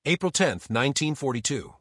April 10, 1942.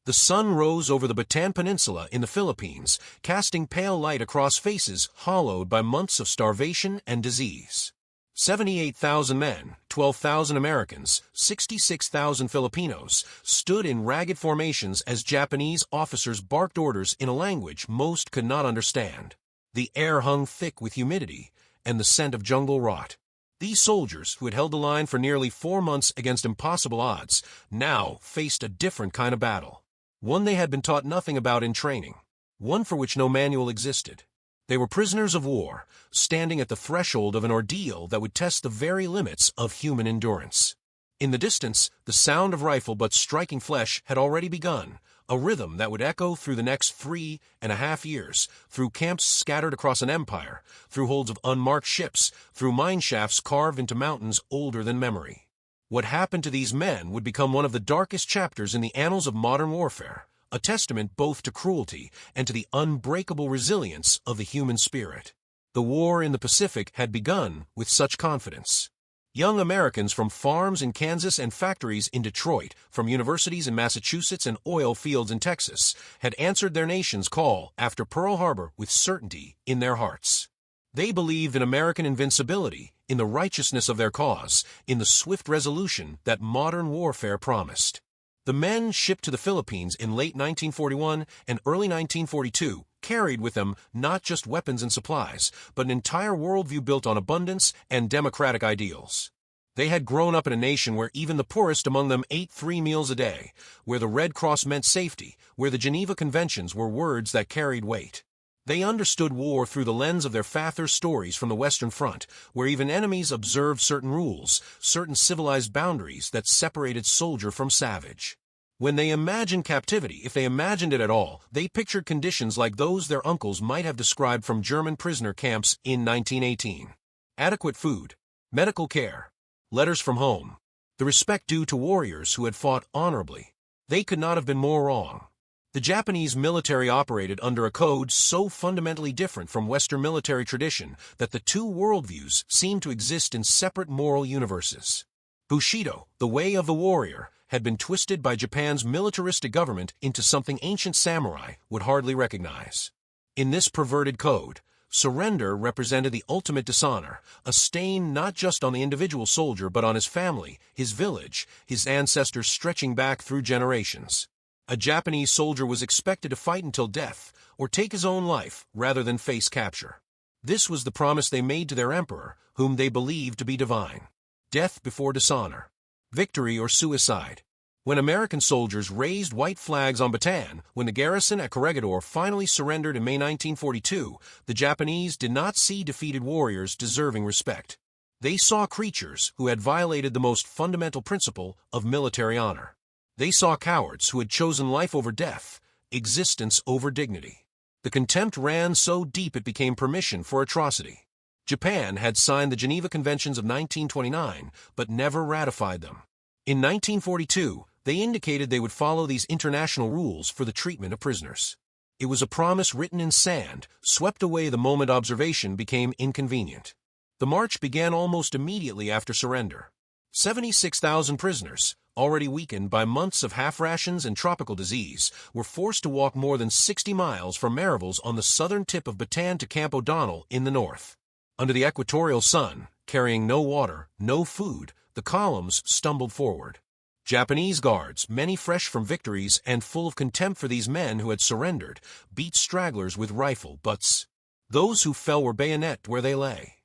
The sun rose over the Bataan Peninsula in the Philippines, casting pale light across faces hollowed by months of starvation and disease. 78,000 men, 12,000 Americans, 66,000 Filipinos stood in ragged formations as Japanese officers barked orders in a language most could not understand. The air hung thick with humidity and the scent of jungle rot. These soldiers, who had held the line for nearly 4 months against impossible odds, now faced a different kind of battle. One they had been taught nothing about in training. One for which no manual existed. They were prisoners of war, standing at the threshold of an ordeal that would test the very limits of human endurance. In the distance, the sound of rifle butts striking flesh had already begun, a rhythm that would echo through the next 3.5 years, through camps scattered across an empire, through holds of unmarked ships, through mine shafts carved into mountains older than memory. What happened to these men would become one of the darkest chapters in the annals of modern warfare, a testament both to cruelty and to the unbreakable resilience of the human spirit. The war in the Pacific had begun with such confidence. Young Americans from farms in Kansas and factories in Detroit, from universities in Massachusetts and oil fields in Texas, had answered their nation's call after Pearl Harbor with certainty in their hearts. They believed in American invincibility, in the righteousness of their cause, in the swift resolution that modern warfare promised. The men shipped to the Philippines in late 1941 and early 1942 carried with them not just weapons and supplies, but an entire worldview built on abundance and democratic ideals. They had grown up in a nation where even the poorest among them ate 3 meals a day, where the Red Cross meant safety, where the Geneva Conventions were words that carried weight. They understood war through the lens of their father's stories from the Western Front, where even enemies observed certain rules, certain civilized boundaries that separated soldier from savage. When they imagined captivity, if they imagined it at all, they pictured conditions like those their uncles might have described from German prisoner camps in 1918. Adequate food, medical care, letters from home, the respect due to warriors who had fought honorably. They could not have been more wrong. The Japanese military operated under a code so fundamentally different from Western military tradition that the two worldviews seemed to exist in separate moral universes. Bushido, the way of the warrior, had been twisted by Japan's militaristic government into something ancient samurai would hardly recognize. In this perverted code, surrender represented the ultimate dishonor, a stain not just on the individual soldier but on his family, his village, his ancestors stretching back through generations. A Japanese soldier was expected to fight until death, or take his own life, rather than face capture. This was the promise they made to their emperor, whom they believed to be divine. Death before dishonor. Victory or suicide. When American soldiers raised white flags on Bataan, when the garrison at Corregidor finally surrendered in May 1942, the Japanese did not see defeated warriors deserving respect. They saw creatures who had violated the most fundamental principle of military honor. They saw cowards who had chosen life over death, existence over dignity. The contempt ran so deep it became permission for atrocity. Japan had signed the Geneva Conventions of 1929, but never ratified them. In 1942, they indicated they would follow these international rules for the treatment of prisoners. It was a promise written in sand, swept away the moment observation became inconvenient. The march began almost immediately after surrender. 76,000 prisoners, already weakened by months of half-rations and tropical disease, were forced to walk more than 60 miles from Marivilles on the southern tip of Bataan to Camp O'Donnell in the north. Under the equatorial sun, carrying no water, no food, the columns stumbled forward. Japanese guards, many fresh from victories and full of contempt for these men who had surrendered, beat stragglers with rifle butts. Those who fell were bayoneted where they lay.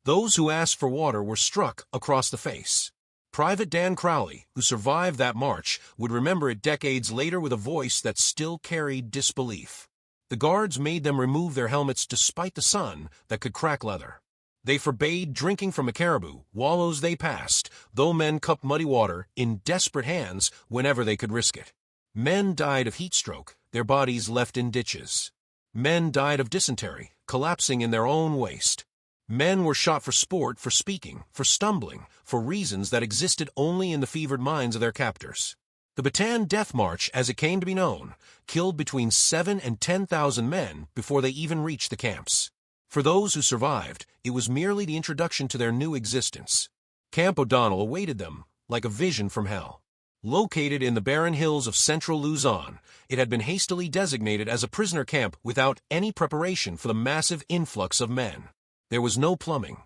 Those who asked for water were struck across the face. Private Dan Crowley, who survived that march, would remember it decades later with a voice that still carried disbelief. The guards made them remove their helmets despite the sun that could crack leather. They forbade drinking from a caribou, wallows they passed, though men cupped muddy water in desperate hands whenever they could risk it. Men died of heat stroke, their bodies left in ditches. Men died of dysentery, collapsing in their own waste. Men were shot for sport, for speaking, for stumbling, for reasons that existed only in the fevered minds of their captors. The Bataan Death March, as it came to be known, killed between 7,000 and 10,000 men before they even reached the camps. For those who survived, it was merely the introduction to their new existence. Camp O'Donnell awaited them like a vision from hell. Located in the barren hills of central Luzon, it had been hastily designated as a prisoner camp without any preparation for the massive influx of men. There was no plumbing.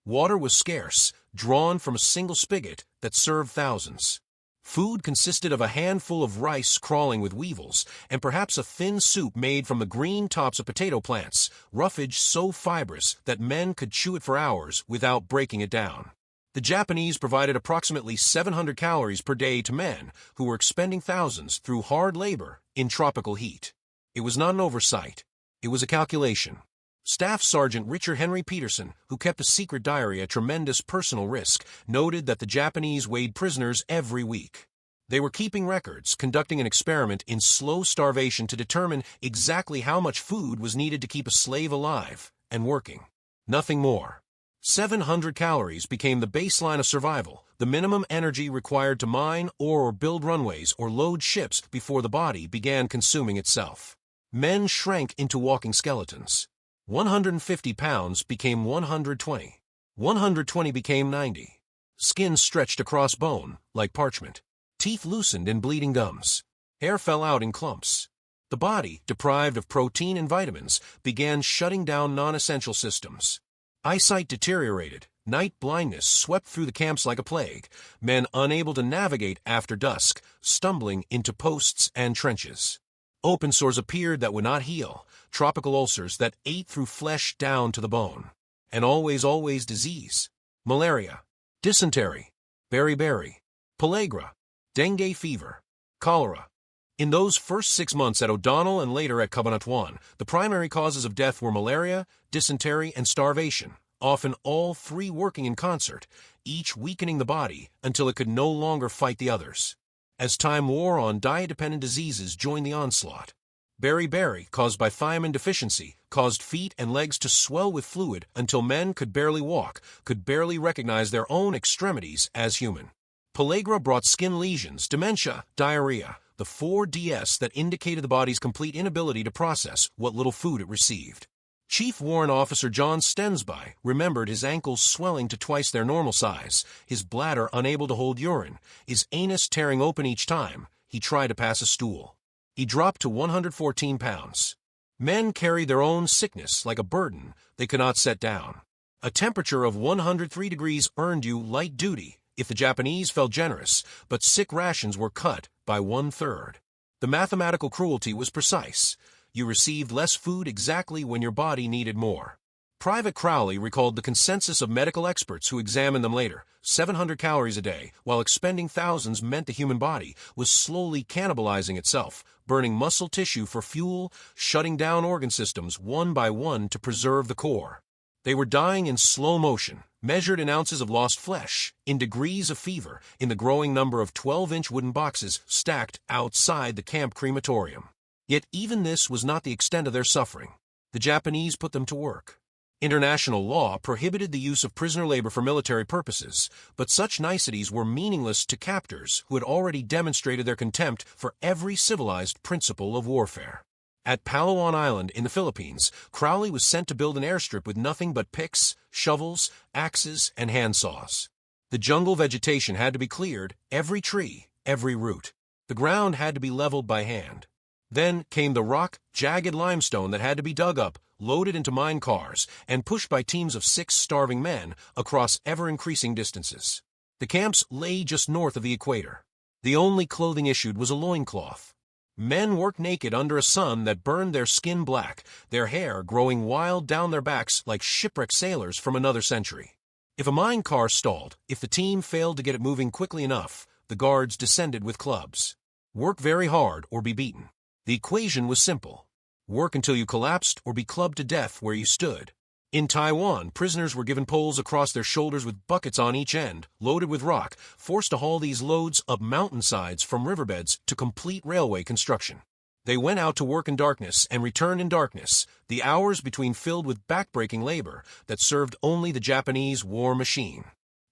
Water was scarce, drawn from a single spigot that served thousands. Food consisted of a handful of rice crawling with weevils, and perhaps a thin soup made from the green tops of potato plants, roughage so fibrous that men could chew it for hours without breaking it down. The Japanese provided approximately 700 calories per day to men who were expending thousands through hard labor in tropical heat. It was not an oversight. It was a calculation. Staff Sergeant Richard Henry Peterson, who kept a secret diary at tremendous personal risk, noted that the Japanese weighed prisoners every week. They were keeping records, conducting an experiment in slow starvation to determine exactly how much food was needed to keep a slave alive and working. Nothing more. 700 calories became the baseline of survival, the minimum energy required to mine or build runways or load ships before the body began consuming itself. Men shrank into walking skeletons. 150 pounds became 120. 120 became 90. Skin stretched across bone, like parchment. Teeth loosened in bleeding gums. Hair fell out in clumps. The body, deprived of protein and vitamins, began shutting down non-essential systems. Eyesight deteriorated. Night blindness swept through the camps like a plague. Men unable to navigate after dusk, stumbling into posts and trenches. Open sores appeared that would not heal, tropical ulcers that ate through flesh down to the bone. And always disease. Malaria, dysentery, beriberi, pellagra, dengue fever, cholera. In those first 6 months at O'Donnell and later at Cabanatuan, the primary causes of death were malaria, dysentery, and starvation, often all three working in concert, each weakening the body until it could no longer fight the others. As time wore on, diet-dependent diseases joined the onslaught. Beriberi, caused by thiamine deficiency, caused feet and legs to swell with fluid until men could barely walk, could barely recognize their own extremities as human. Pellagra brought skin lesions, dementia, diarrhea, the 4DS that indicated the body's complete inability to process what little food it received. Chief Warrant Officer John Stensby remembered his ankles swelling to twice their normal size, his bladder unable to hold urine, his anus tearing open each time he tried to pass a stool. He dropped to 114 pounds. Men carried their own sickness like a burden they could not set down. A temperature of 103 degrees earned you light duty if the Japanese felt generous, but sick rations were cut by 1/3. The mathematical cruelty was precise. You received less food exactly when your body needed more. Private Crowley recalled the consensus of medical experts who examined them later. 700 calories a day, while expending thousands meant the human body was slowly cannibalizing itself, burning muscle tissue for fuel, shutting down organ systems one by one to preserve the core. They were dying in slow motion, measured in ounces of lost flesh, in degrees of fever, in the growing number of 12-inch wooden boxes stacked outside the camp crematorium. Yet even this was not the extent of their suffering. The Japanese put them to work. International law prohibited the use of prisoner labor for military purposes, but such niceties were meaningless to captors who had already demonstrated their contempt for every civilized principle of warfare. At Palawan Island in the Philippines, Crowley was sent to build an airstrip with nothing but picks, shovels, axes, and handsaws. The jungle vegetation had to be cleared, every tree, every root. The ground had to be leveled by hand. Then came the rock, jagged limestone that had to be dug up, loaded into mine cars, and pushed by teams of 6 starving men across ever-increasing distances. The camps lay just north of the equator. The only clothing issued was a loincloth. Men worked naked under a sun that burned their skin black, their hair growing wild down their backs like shipwrecked sailors from another century. If a mine car stalled, if the team failed to get it moving quickly enough, the guards descended with clubs. Work very hard or be beaten. The equation was simple. Work until you collapsed or be clubbed to death where you stood. In Taiwan, prisoners were given poles across their shoulders with buckets on each end, loaded with rock, forced to haul these loads up mountainsides from riverbeds to complete railway construction. They went out to work in darkness and returned in darkness, the hours between filled with backbreaking labor that served only the Japanese war machine.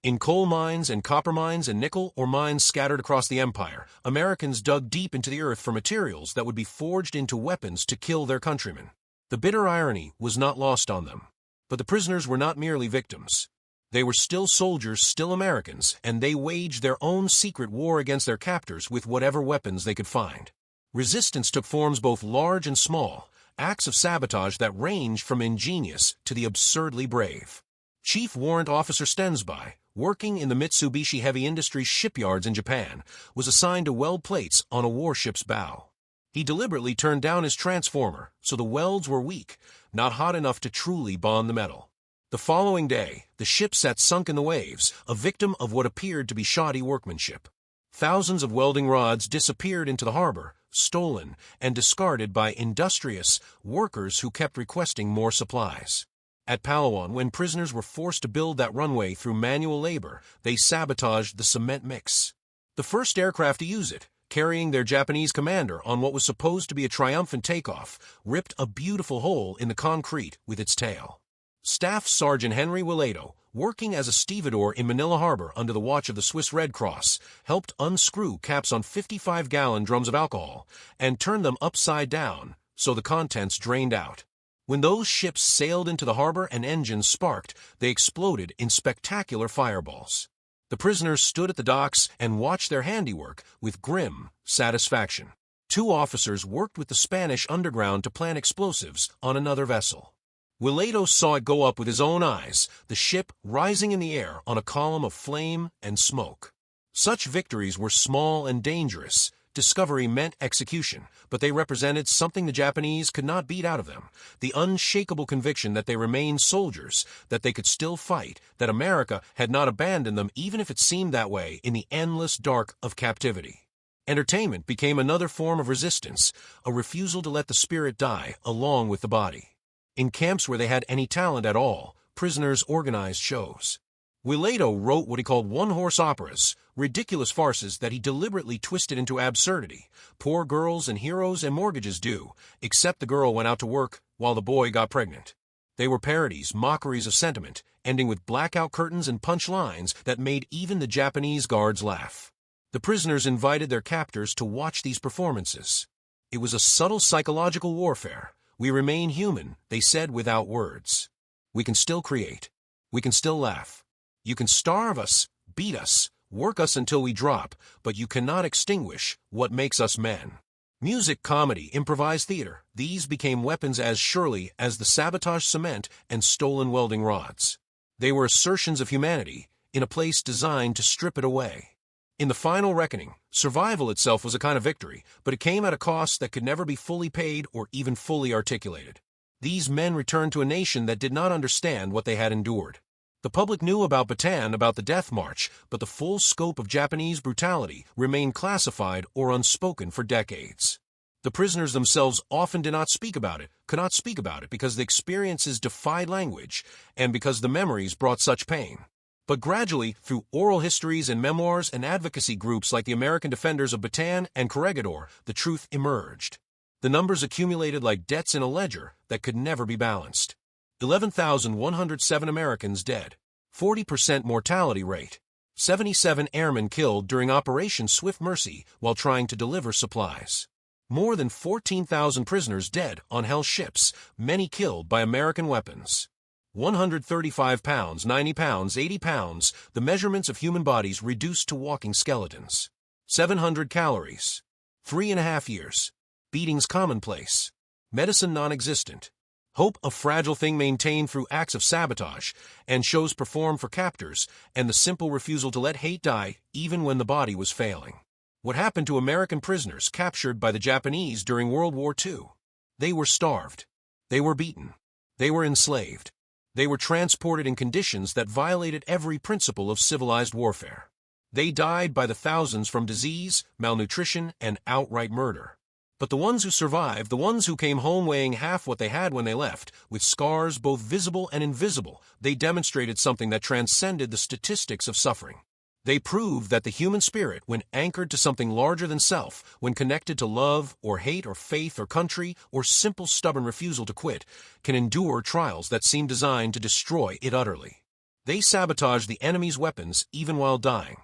In coal mines and copper mines and nickel ore mines scattered across the empire, Americans dug deep into the earth for materials that would be forged into weapons to kill their countrymen. The bitter irony was not lost on them. But the prisoners were not merely victims. They were still soldiers, still Americans, and they waged their own secret war against their captors with whatever weapons they could find. Resistance took forms both large and small, acts of sabotage that ranged from ingenious to the absurdly brave. Chief Warrant Officer Stensby, working in the Mitsubishi Heavy Industries shipyards in Japan, was assigned to weld plates on a warship's bow. He deliberately turned down his transformer, so the welds were weak, not hot enough to truly bond the metal. The following day, the ship sat sunk in the waves, a victim of what appeared to be shoddy workmanship. Thousands of welding rods disappeared into the harbor, stolen and discarded by industrious workers who kept requesting more supplies. At Palawan, when prisoners were forced to build that runway through manual labor, they sabotaged the cement mix. The first aircraft to use it, carrying their Japanese commander on what was supposed to be a triumphant takeoff, ripped a beautiful hole in the concrete with its tail. Staff Sergeant Henry Willado, working as a stevedore in Manila Harbor under the watch of the Swiss Red Cross, helped unscrew caps on 55-gallon drums of alcohol and turn them upside down so the contents drained out. When those ships sailed into the harbor and engines sparked, they exploded in spectacular fireballs. The prisoners stood at the docks and watched their handiwork with grim satisfaction. 2 officers worked with the Spanish underground to plant explosives on another vessel. Willado saw it go up with his own eyes, the ship rising in the air on a column of flame and smoke. Such victories were small and dangerous. Discovery meant execution, but they represented something the Japanese could not beat out of them, the unshakable conviction that they remained soldiers, that they could still fight, that America had not abandoned them even if it seemed that way in the endless dark of captivity. Entertainment became another form of resistance, a refusal to let the spirit die along with the body. In camps where they had any talent at all, prisoners organized shows. Willado wrote what he called one-horse operas, ridiculous farces that he deliberately twisted into absurdity. Poor girls and heroes and mortgages due, except the girl went out to work while the boy got pregnant. They were parodies, mockeries of sentiment, ending with blackout curtains and punch lines that made even the Japanese guards laugh. The prisoners invited their captors to watch these performances. It was a subtle psychological warfare. We remain human, they said without words. We can still create. We can still laugh. You can starve us, beat us, work us until we drop, but you cannot extinguish what makes us men. Music, comedy, improvised theater, these became weapons as surely as the sabotage cement and stolen welding rods. They were assertions of humanity in a place designed to strip it away. In the final reckoning, survival itself was a kind of victory, but it came at a cost that could never be fully paid or even fully articulated. These men returned to a nation that did not understand what they had endured. The public knew about Bataan, about the Death March, but the full scope of Japanese brutality remained classified or unspoken for decades. The prisoners themselves often did not speak about it, could not speak about it because the experiences defied language and because the memories brought such pain. But gradually, through oral histories and memoirs and advocacy groups like the American Defenders of Bataan and Corregidor, the truth emerged. The numbers accumulated like debts in a ledger that could never be balanced. 11,107 Americans dead, 40% mortality rate, 77 airmen killed during Operation Swift Mercy while trying to deliver supplies. More than 14,000 prisoners dead on hell ships, many killed by American weapons. 135 pounds, 90 pounds, 80 pounds, the measurements of human bodies reduced to walking skeletons. 700 calories. 3.5 years. Beatings commonplace. Medicine non-existent. Hope a fragile thing maintained through acts of sabotage, and shows performed for captors, and the simple refusal to let hate die even when the body was failing. What happened to American prisoners captured by the Japanese during World War II? They were starved. They were beaten. They were enslaved. They were transported in conditions that violated every principle of civilized warfare. They died by the thousands from disease, malnutrition, and outright murder. But the ones who survived, the ones who came home weighing half what they had when they left, with scars both visible and invisible, they demonstrated something that transcended the statistics of suffering. They proved that the human spirit, when anchored to something larger than self, when connected to love or hate or faith or country or simple stubborn refusal to quit, can endure trials that seem designed to destroy it utterly. They sabotaged the enemy's weapons even while dying.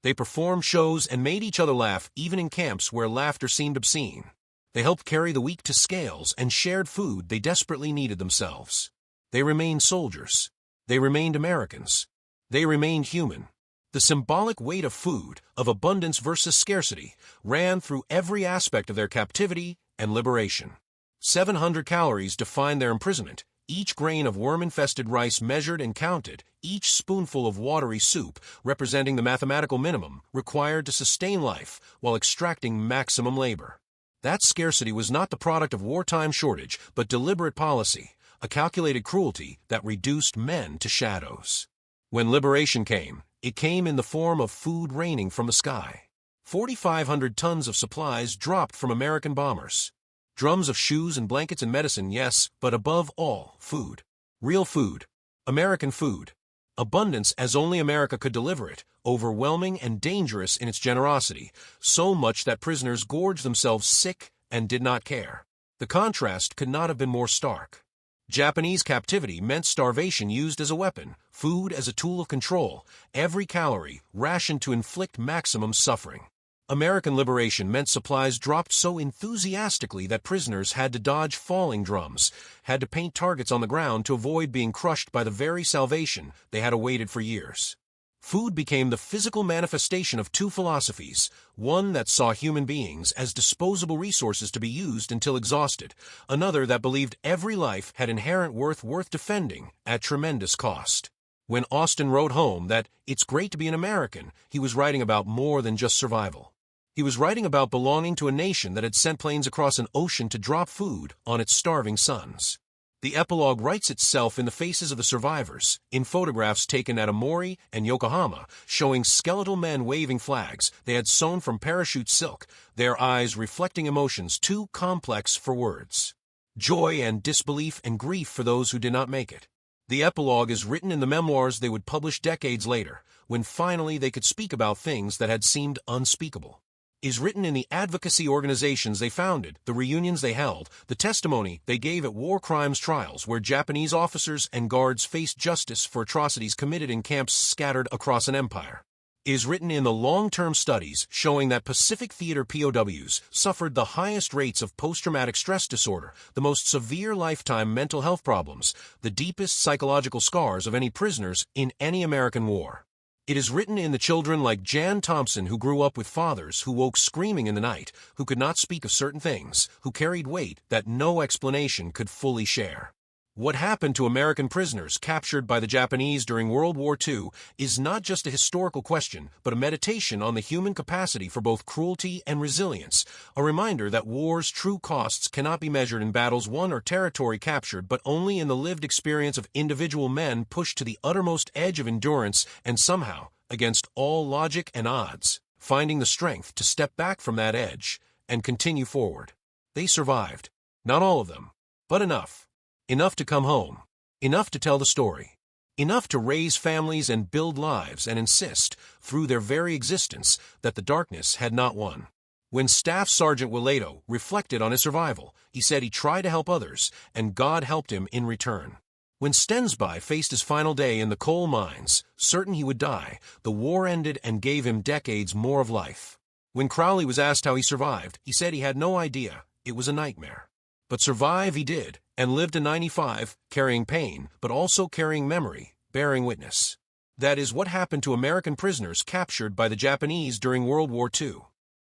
They performed shows and made each other laugh even in camps where laughter seemed obscene. They helped carry the weak to scales and shared food they desperately needed themselves. They remained soldiers. They remained Americans. They remained human. The symbolic weight of food, of abundance versus scarcity, ran through every aspect of their captivity and liberation. 700 calories defined their imprisonment, each grain of worm-infested rice measured and counted, each spoonful of watery soup representing the mathematical minimum required to sustain life while extracting maximum labor. That scarcity was not the product of wartime shortage, but deliberate policy, a calculated cruelty that reduced men to shadows. When liberation came, it came in the form of food raining from the sky. 4,500 tons of supplies dropped from American bombers. Drums of shoes and blankets and medicine, yes, but above all, food. Real food. American food. Abundance as only America could deliver it, overwhelming and dangerous in its generosity, so much that prisoners gorged themselves sick and did not care. The contrast could not have been more stark. Japanese captivity meant starvation used as a weapon, food as a tool of control, every calorie rationed to inflict maximum suffering. American liberation meant supplies dropped so enthusiastically that prisoners had to dodge falling drums, had to paint targets on the ground to avoid being crushed by the very salvation they had awaited for years. Food became the physical manifestation of two philosophies, one that saw human beings as disposable resources to be used until exhausted, another that believed every life had inherent worth defending at tremendous cost. When Austin wrote home that it's great to be an American, he was writing about more than just survival. He was writing about belonging to a nation that had sent planes across an ocean to drop food on its starving sons. The epilogue writes itself in the faces of the survivors, in photographs taken at Amori and Yokohama, showing skeletal men waving flags they had sewn from parachute silk, their eyes reflecting emotions too complex for words. Joy and disbelief and grief for those who did not make it. The epilogue is written in the memoirs they would publish decades later, when finally they could speak about things that had seemed unspeakable. Is written in the advocacy organizations they founded, the reunions they held, the testimony they gave at war crimes trials where Japanese officers and guards faced justice for atrocities committed in camps scattered across an empire. Is written in the long-term studies showing that Pacific Theater POWs suffered the highest rates of post-traumatic stress disorder, the most severe lifetime mental health problems, the deepest psychological scars of any prisoners in any American war. It is written in the children like Jan Thompson who grew up with fathers who woke screaming in the night, who could not speak of certain things, who carried weight that no explanation could fully share. What happened to American prisoners captured by the Japanese during World War II is not just a historical question, but a meditation on the human capacity for both cruelty and resilience, a reminder that war's true costs cannot be measured in battles won or territory captured, but only in the lived experience of individual men pushed to the uttermost edge of endurance and somehow, against all logic and odds, finding the strength to step back from that edge and continue forward. They survived. Not all of them, but enough. Enough to come home. Enough to tell the story. Enough to raise families and build lives and insist, through their very existence, that the darkness had not won. When Staff Sergeant Wileto reflected on his survival, he said he tried to help others, and God helped him in return. When Stensby faced his final day in the coal mines, certain he would die, the war ended and gave him decades more of life. When Crowley was asked how he survived, he said he had no idea. It was a nightmare. But survive he did, and lived to 95, carrying pain, but also carrying memory, bearing witness. That is what happened to American prisoners captured by the Japanese during World War II.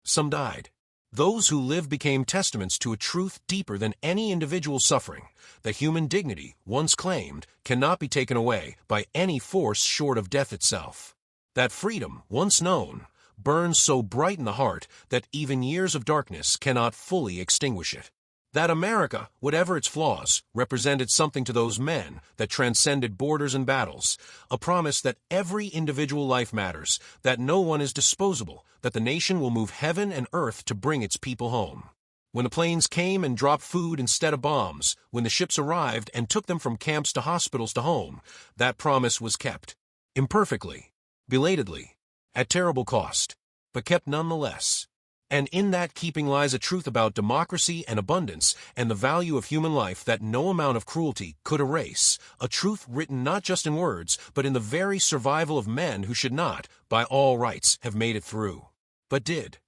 Some died. Those who lived became testaments to a truth deeper than any individual suffering, that human dignity, once claimed, cannot be taken away by any force short of death itself. That freedom, once known, burns so bright in the heart that even years of darkness cannot fully extinguish it. That America, whatever its flaws, represented something to those men that transcended borders and battles, a promise that every individual life matters, that no one is disposable, that the nation will move heaven and earth to bring its people home. When the planes came and dropped food instead of bombs, when the ships arrived and took them from camps to hospitals to home, that promise was kept. Imperfectly, belatedly, at terrible cost, but kept nonetheless. And in that keeping lies a truth about democracy and abundance and the value of human life that no amount of cruelty could erase, a truth written not just in words, but in the very survival of men who should not, by all rights, have made it through, but did.